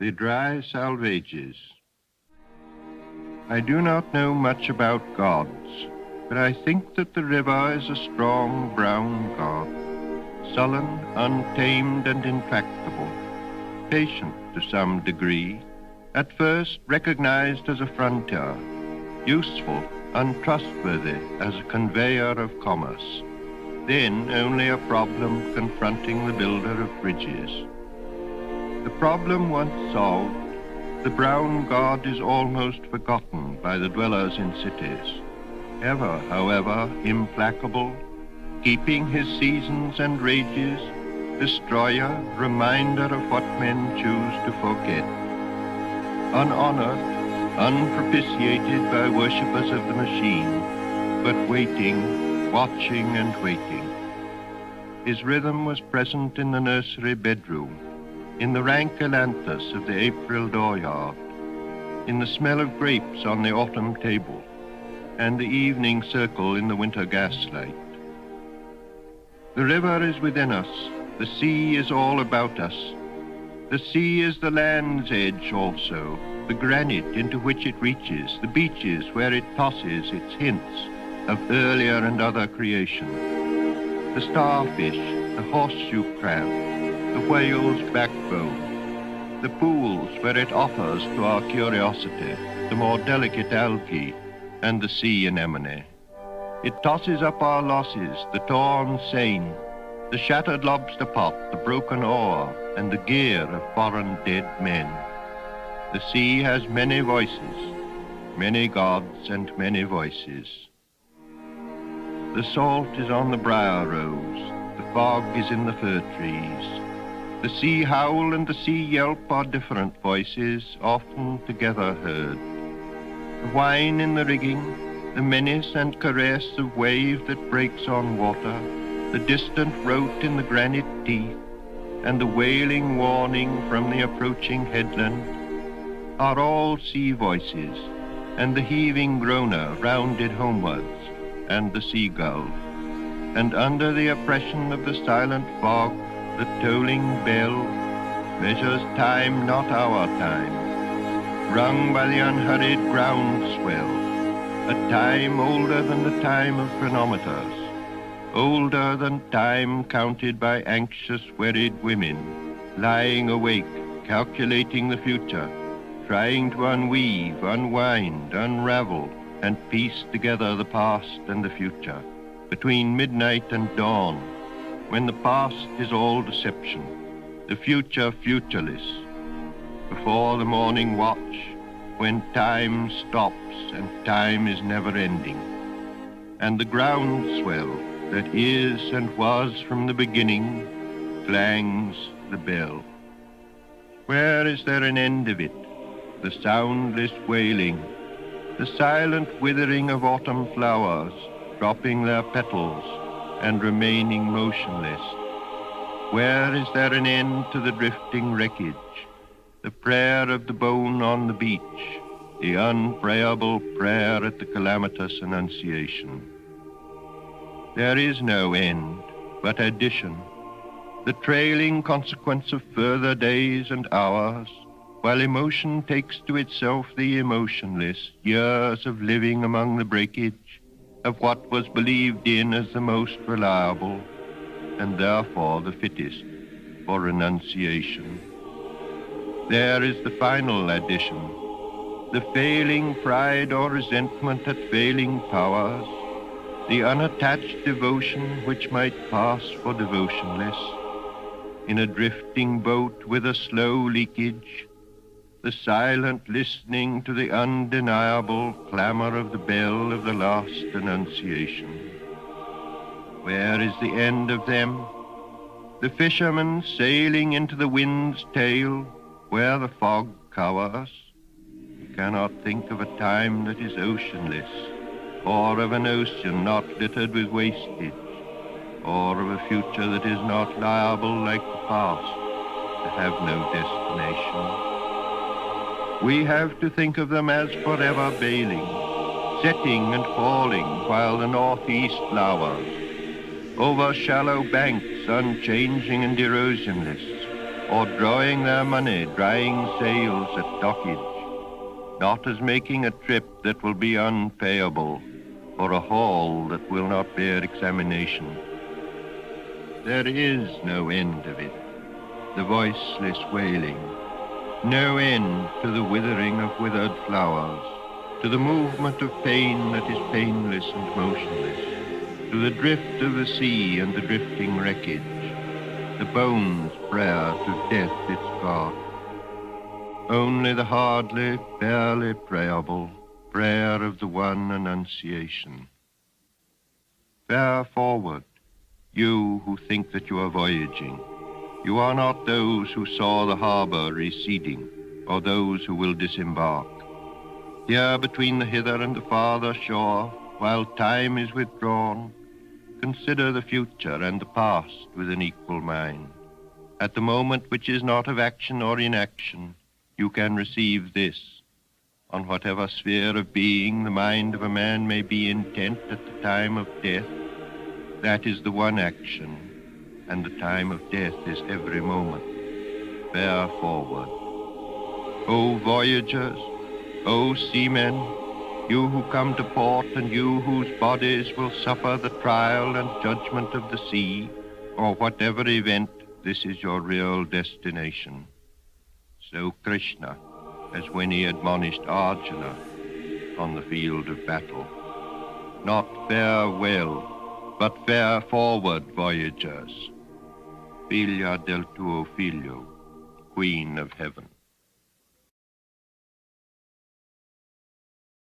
The Dry Salvages. I do not know much about gods, but I think that the river is a strong brown god, sullen, untamed, and intractable, patient to some degree, at first recognized as a frontier, useful, untrustworthy as a conveyor of commerce, then only a problem confronting the builder of bridges. The problem once solved, the brown god is almost forgotten by the dwellers in cities, ever, however, implacable, keeping his seasons and rages, destroyer, reminder of what men choose to forget. Unhonored, unpropitiated by worshippers of the machine, but waiting, watching and waiting. His rhythm was present in the nursery bedroom, in the rank ailanthus of the April dooryard, in the smell of grapes on the autumn table, and the evening circle in the winter gaslight. The river is within us, the sea is all about us. The sea is the land's edge also, the granite into which it reaches, the beaches where it tosses its hints of earlier and other creation. The starfish, the horseshoe crab, the whale's backbone, the pools where it offers to our curiosity the more delicate algae and the sea anemone. It tosses up our losses, the torn seine, the shattered lobster pot, the broken oar, and the gear of foreign dead men. The sea has many voices, many gods and many voices. The salt is on the briar rose, the fog is in the fir trees. The sea howl and the sea yelp are different voices, often together heard. The whine in the rigging, the menace and caress of wave that breaks on water, the distant rote in the granite teeth, and the wailing warning from the approaching headland are all sea voices, and the heaving groaner rounded homewards, and the seagull. And under the oppression of the silent fog, the tolling bell measures time, not our time, rung by the unhurried groundswell, a time older than the time of chronometers, older than time counted by anxious, wearied women, lying awake, calculating the future, trying to unweave, unwind, unravel, and piece together the past and the future, between midnight and dawn, when the past is all deception, the future futureless, before the morning watch, when time stops and time is never ending, and the groundswell that is and was from the beginning clangs the bell. Where is there an end of it? The soundless wailing, the silent withering of autumn flowers, dropping their petals and remaining motionless. Where is there an end to the drifting wreckage, the prayer of the bone on the beach, the unprayable prayer at the calamitous Annunciation? There is no end, but addition, the trailing consequence of further days and hours, while emotion takes to itself the emotionless, years of living among the breakage of what was believed in as the most reliable, and therefore the fittest for renunciation. There is the final addition, the failing pride or resentment at failing powers, the unattached devotion which might pass for devotionless, in a drifting boat with a slow leakage, the silent listening to the undeniable clamor of the bell of the last Annunciation. Where is the end of them? The fishermen sailing into the wind's tail, where the fog covers. You cannot think of a time that is oceanless, or of an ocean not littered with wastage, or of a future that is not liable like the past to have no destination. We have to think of them as forever bailing, setting and falling while the northeast lowers, over shallow banks unchanging and erosionless, or drawing their money, drying sails at dockage, not as making a trip that will be unpayable, or a haul that will not bear examination. There is no end of it, the voiceless wailing, no end to the withering of withered flowers, to the movement of pain that is painless and motionless, to the drift of the sea and the drifting wreckage, the bone's prayer to death its God. Only the hardly, barely prayable prayer of the one Annunciation. Fare forward, you who think that you are voyaging. You are not those who saw the harbor receding, or those who will disembark. Here between the hither and the farther shore, while time is withdrawn, consider the future and the past with an equal mind. At the moment which is not of action or inaction, you can receive this. On whatever sphere of being the mind of a man may be intent at the time of death, that is the one action, and the time of death is every moment. Bear forward. O voyagers, O seamen, you who come to port and you whose bodies will suffer the trial and judgment of the sea, or whatever event, this is your real destination. So Krishna, as when he admonished Arjuna on the field of battle, not farewell, but fare forward, voyagers. Figlia del tuo figlio, Queen of Heaven.